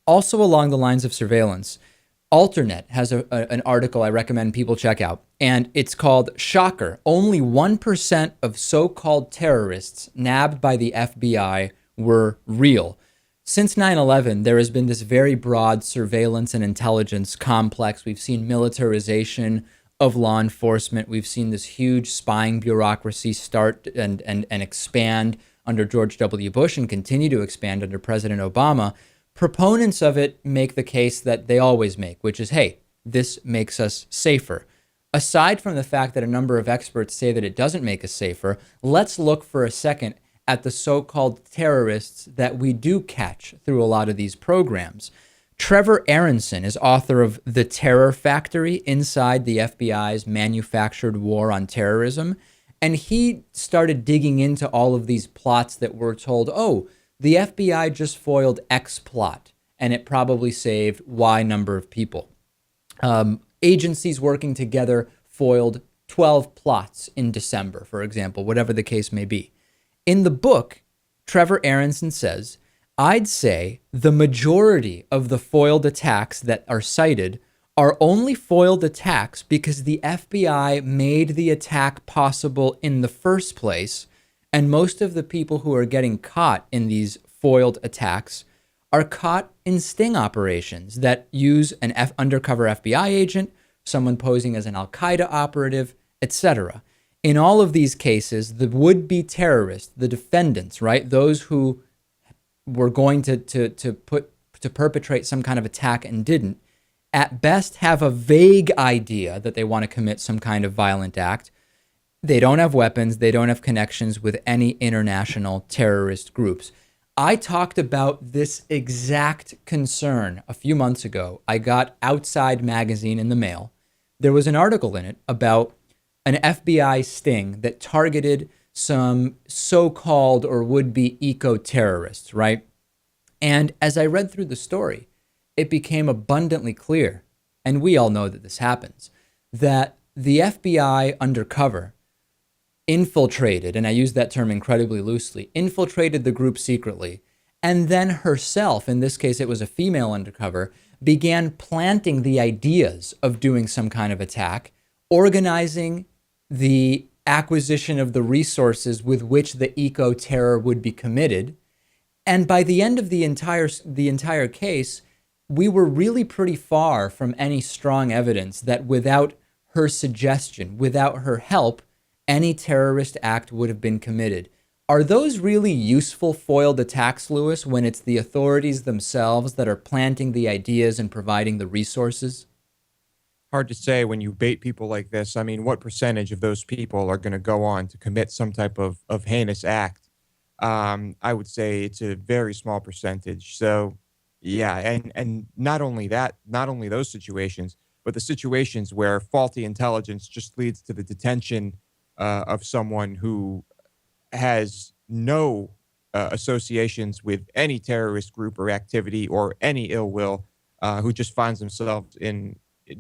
Also, along the lines of surveillance, Alternet has an article I recommend people check out, and it's called Shocker. Only 1% of so called terrorists nabbed by the FBI were real. Since 9/11, there has been this very broad surveillance and intelligence complex. We've seen militarization of law enforcement. We've seen this huge spying bureaucracy start and expand under George W. Bush and continue to expand under President Obama. Proponents of it make the case that they always make, which is, hey, this makes us safer. Aside from the fact that a number of experts say that it doesn't make us safer, let's look for a second at the so-called terrorists that we do catch through a lot of these programs. Trevor Aronson is author of The Terror Factory Inside the FBI's Manufactured War on Terrorism. And he started digging into all of these plots that were told, oh, the FBI just foiled X plot, and it probably saved Y number of people. Agencies working together foiled 12 plots in December, for example, whatever the case may be. In the book, Trevor Aronson says, I'd say the majority of the foiled attacks that are cited are only foiled attacks because the FBI made the attack possible in the first place, and most of the people who are getting caught in these foiled attacks are caught in sting operations that use an undercover FBI agent, someone posing as an Al-Qaeda operative, etc. In all of these cases, the would-be terrorists, the defendants, right, those who were going to perpetrate some kind of attack and didn't, at best have a vague idea that they want to commit some kind of violent act. They don't have weapons. They don't have connections with any international terrorist groups. I talked about this exact concern a few months ago. I got Outside Magazine in the mail. There was an article in it about an FBI sting that targeted some so-called or would-be eco-terrorists, right? And as I read through the story, it became abundantly clear, and we all know that this happens, that the FBI undercover infiltrated, and I use that term incredibly loosely, infiltrated the group secretly, and then herself, in this case it was a female undercover, began planting the ideas of doing some kind of attack, organizing the acquisition of the resources with which the eco-terror would be committed. And by the end of the entire case, we were really pretty far from any strong evidence that without her suggestion, without her help, any terrorist act would have been committed. Are those really useful foiled attacks, Lewis, when it's the authorities themselves that are planting the ideas and providing the resources? Hard to say when you bait people like this. I mean, what percentage of those people are going to go on to commit some type of heinous act? I would say it's a very small percentage. So, yeah, and not only that, not only those situations, but the situations where faulty intelligence just leads to the detention of someone who has no associations with any terrorist group or activity or any ill will, who just finds themselves in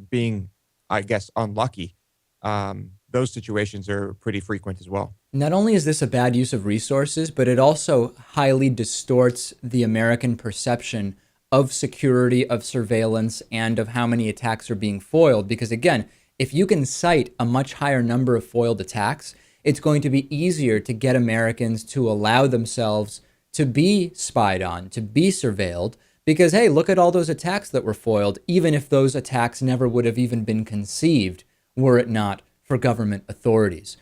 being, I guess, unlucky. Those situations are pretty frequent as well. Not only is this a bad use of resources, but it also highly distorts the American perception of security, of surveillance, and of how many attacks are being foiled. Because again, if you can cite a much higher number of foiled attacks, it's going to be easier to get Americans to allow themselves to be spied on, to be surveilled, because, hey, look at all those attacks that were foiled, even if those attacks never would have even been conceived were it not for government authorities.